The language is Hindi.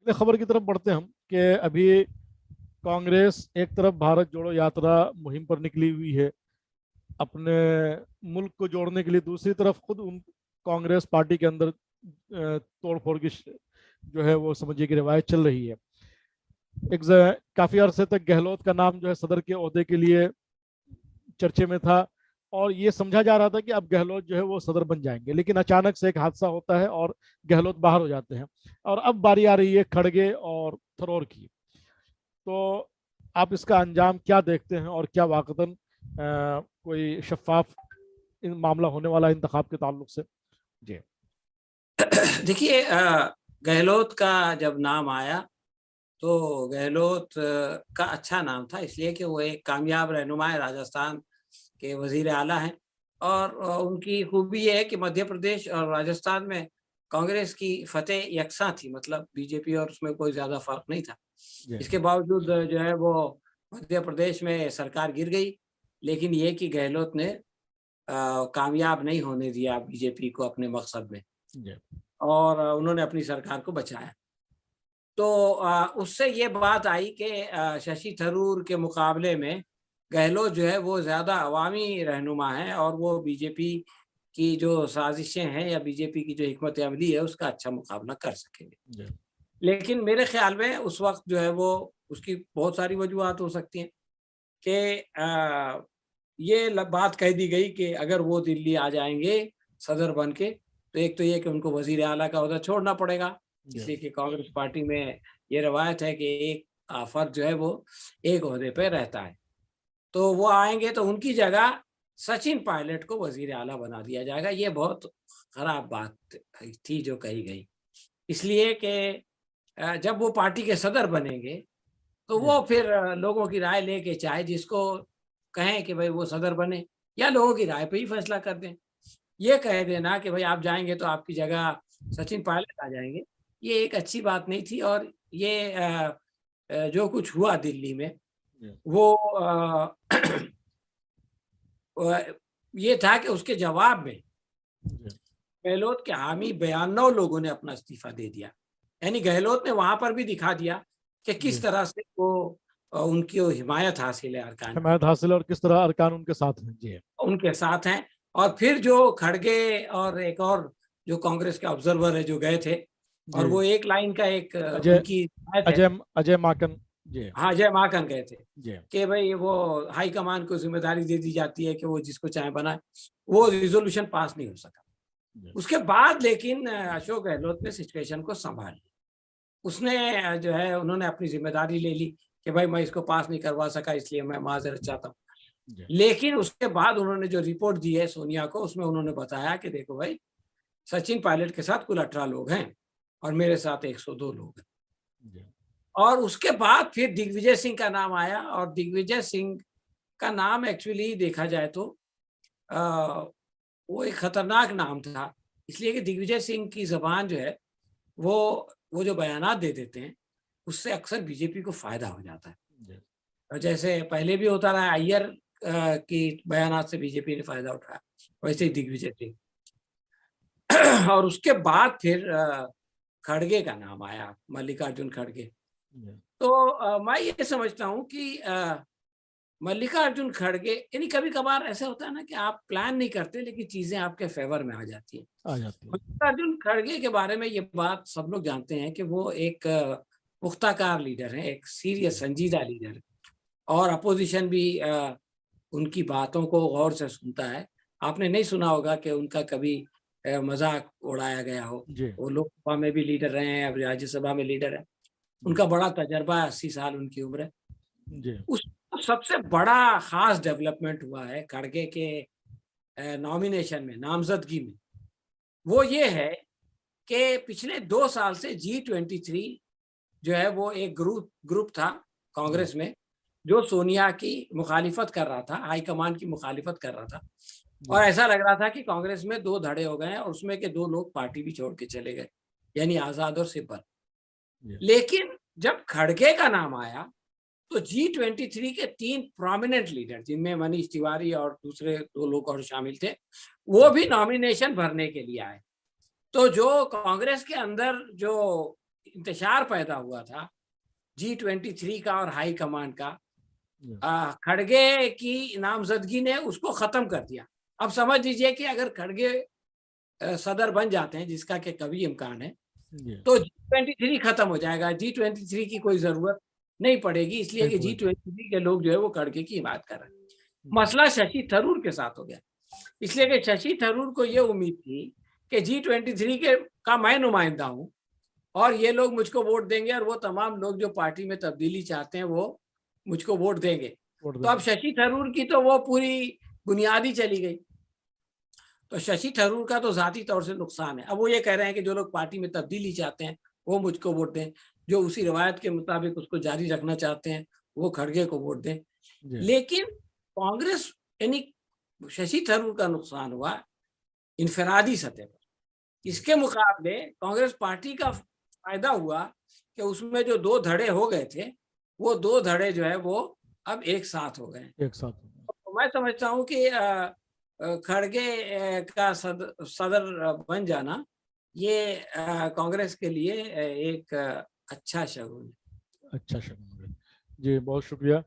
अपने खबर की तरफ बढ़ते हैं हम कि अभी कांग्रेस एक तरफ भारत जोड़ो यात्रा मुहिम पर निकली हुई है अपने मुल्क को जोड़ने के लिए, दूसरी तरफ खुद उन कांग्रेस पार्टी के अंदर तोड़ फोड़ की जो है वो समझिए कि रिवायत चल रही है। काफी अरसे तक गहलोत का नाम जो है सदर के ओहदे के लिए चर्चे में था और ये समझा जा रहा था कि अब गहलोत जो है वो सदर बन जाएंगे, लेकिन अचानक से एक हादसा होता है और गहलोत बाहर हो जाते हैं और अब बारी आ रही है खड़गे और थरोर की। तो आप इसका अंजाम क्या देखते हैं और क्या वाकतन कोई शफाफ मामला होने वाला है इंतखाब के ताल्लुक से? जी देखिए, गहलोत का जब नाम आया तो गहलोत का अच्छा नाम था, इसलिए कि वो एक कामयाब रहनुमा है, राजस्थान के वजीर आला हैं। और उनकी खूबी ये है कि मध्य प्रदेश और राजस्थान में कांग्रेस की फतेह यकसा थी, मतलब बीजेपी और उसमें कोई ज़्यादा फर्क नहीं था। जी इसके बावजूद जो है वो मध्य प्रदेश में सरकार गिर गई, लेकिन ये कि गहलोत ने कामयाब नहीं होने दिया बीजेपी को अपने मकसद में, जी और उन्होंने अपनी सरकार को बचाया। तो उससे ये बात आई कि शशि थरूर के मुकाबले में गहलोत जो है वो ज़्यादा अवामी रहनुमा है और वो बीजेपी की जो साजिशें हैं या बीजेपी की जो हिकमत अमली है उसका अच्छा मुकाबला कर सकेंगे। जी लेकिन मेरे ख्याल में उस वक़्त जो है वो उसकी बहुत सारी वजूहात हो सकती हैं कि ये बात कह दी गई कि अगर वो दिल्ली आ जाएँगे सदर बन के, तो एक तो ये कि उनको वज़ीर आला का ओहदा छोड़ना पड़ेगा, जी इसलिए कि कांग्रेस पार्टी में ये रवायत है कि एक फ़र्द जो है वो एक ओहदे पे रहता है। तो वो आएँगे तो उनकी जगह सचिन पायलट को वज़ीर आला बना दिया जाएगा। ये बहुत खराब बात थी जो कही गई। इसलिए कि जब वो पार्टी के सदर बनेंगे, तो जी वो फिर लोगों की राय लेके चाहे जिसको कहें कि भई वो सदर बने या लोगों की राय पे ही फैसला कर दें। ये कह देना कि भई आप जाएँगे तो आपकी जगह सचिन पायलट आ जाएँगे, ये एक अच्छी बात नहीं थी। और ये जो कुछ हुआ दिल्ली में जी वो ये था कि उसके जवाब में जी गहलोत के हामी 92 लोगों ने अपना इस्तीफ़ा दे दिया। यानी गहलोत ने वहाँ पर भी दिखा दिया कि किस जी तरह से वो उनकी वो हिमायत हासिल है अरकान की, हिमायत हासिल और किस तरह अरकान उनके साथ हैं। जी उनके साथ हैं। और फिर जो खड़गे और एक और जो कांग्रेस के ऑब्जर्वर है जो गए थे, और जी वो एक लाइन का एक अजय उनकी हिदायत है। अजय अजय माकन। जी हाँ, जय माकन गए थे जी कि भई वो हाई कमान को ज़िम्मेदारी दे दी जाती है कि वो जिसको चाहे बनाए, वो रिज़ॉल्यूशन पास नहीं हो सका। जी उसके बाद लेकिन अशोक गहलोत ने सिचुएशन को सँभाल लिया। उसने जो है उन्होंने अपनी ज़िम्मेदारी ले ली कि भाई मैं इसको पास नहीं करवा सका, इसलिए मैं माज़रत चाहता हूँ। जी लेकिन उसके बाद उन्होंने जो रिपोर्ट दी है सोनिया को, उसमें उन्होंने बताया कि देखो भाई, सचिन पायलट के साथ कुल 18 लोग हैं और मेरे साथ 102 लोग हैं। जी और उसके बाद फिर दिग्विजय सिंह का नाम आया, और दिग्विजय सिंह का नाम एक्चुअली देखा जाए तो अ, वो एक खतरनाक नाम था। इसलिए कि दिग्विजय सिंह की ज़बान जो है वो वो जो बयानात दे देते हैं, उससे अक्सर बीजेपी को फ़ायदा हो जाता है। जी और जैसे पहले भी होता रहा, अय्यर की बयानात से बीजेपी ने फ़ायदा उठाया, वैसे ही दिग्विजय सिंह। और उसके बाद फिर खड़गे का नाम आया, मल्लिकार्जुन खड़गे। जी तो मैं ये समझता हूँ कि मल्लिकार्जुन खड़गे, यानी कभी-कभार ऐसा होता है ना कि आप प्लान नहीं करते लेकिन चीज़ें आपके फ़ेवर में आ जाती हैं। आ जाती है। मल्लिकार्जुन खड़गे के बारे में ये बात सब लोग जानते हैं कि वो एक पुख्ताकार लीडर हैं, एक सीरियस जी संजीदा लीडर है, और अपोज़िशन भी उनकी बातों को गौर से सुनता है। आपने नहीं सुना होगा कि उनका कभी मज़ाक उड़ाया गया हो। जी वो लोकसभा में भी लीडर रहे हैं, अब राज्यसभा में लीडर हैं। जी उनका बड़ा तजर्बा है, 80 साल उनकी उम्र है। जी उस सबसे बड़ा ख़ास डेवलपमेंट हुआ है खड़गे के नॉमिनेशन में, नामज़दगी में, वो ये है कि पिछले 2 साल से G23 जो है वो एक ग्रुप था जी कांग्रेस में, जो सोनिया की मुखालिफत कर रहा था, हाईकमान की मुखालिफत कर रहा था। और जी ऐसा लग रहा था कि कांग्रेस में 2 धड़े हो गए हैं, और उसमें के 2 लोग पार्टी भी छोड़ के चले गए, यानी आज़ाद और सिब्बल। जी लेकिन जब खड़गे का नाम आया, तो G23 के 3 प्रोमिनेंट लीडर, जिनमें मनीष तिवारी और दूसरे 2 लोग और शामिल थे, वो भी नॉमिनेशन भरने के लिए आए। तो जो कांग्रेस के अंदर जो इंतशार पैदा हुआ था G23 का और हाई कमांड का, खड़गे की नामजदगी ने उसको खत्म कर दिया। अब समझ लीजिए कि अगर खड़गे सदर बन जाते हैं, जिसका कि कभी इम्कान है, तो G23 खत्म हो जाएगा, G23 की कोई जरूरत नहीं पड़ेगी, इसलिए कि G23 के लोग जो है वो खड़गे की हिमायत कर रहे हैं। मसला शशि थरूर के साथ हो गया, इसलिए कि शशि थरूर को ये उम्मीद थी कि G23 का मैं नुमाइंदा हूं और ये लोग मुझको वोट देंगे और वो तमाम लोग जो पार्टी में तब्दीली चाहते हैं वो मुझको वोट देंगे। तो अब शशि थरूर की तो वो पूरी बुनियादी चली गई, तो शशि थरूर का तो जाती तौर से नुकसान है। अब वो ये कह रहे हैं कि जो लोग पार्टी में तब्दीली चाहते हैं वो मुझको वोट दें, जो उसी रवायत के मुताबिक उसको जारी रखना चाहते हैं वो खड़गे को वोट दें। लेकिन कांग्रेस यानी शशि थरूर का नुकसान हुआ इनफरादी सतह पर। इसके मुकाबले कांग्रेस पार्टी का फायदा हुआ कि उसमें जो 2 धड़े हो गए थे, वो 2 धड़े जो है वो अब एक साथ हो गए। तो मैं समझता हूँ कि खड़गे का सदर बन जाना ये कांग्रेस के लिए एक अच्छा शगुन है। अच्छा शगुन है जी, बहुत शुक्रिया।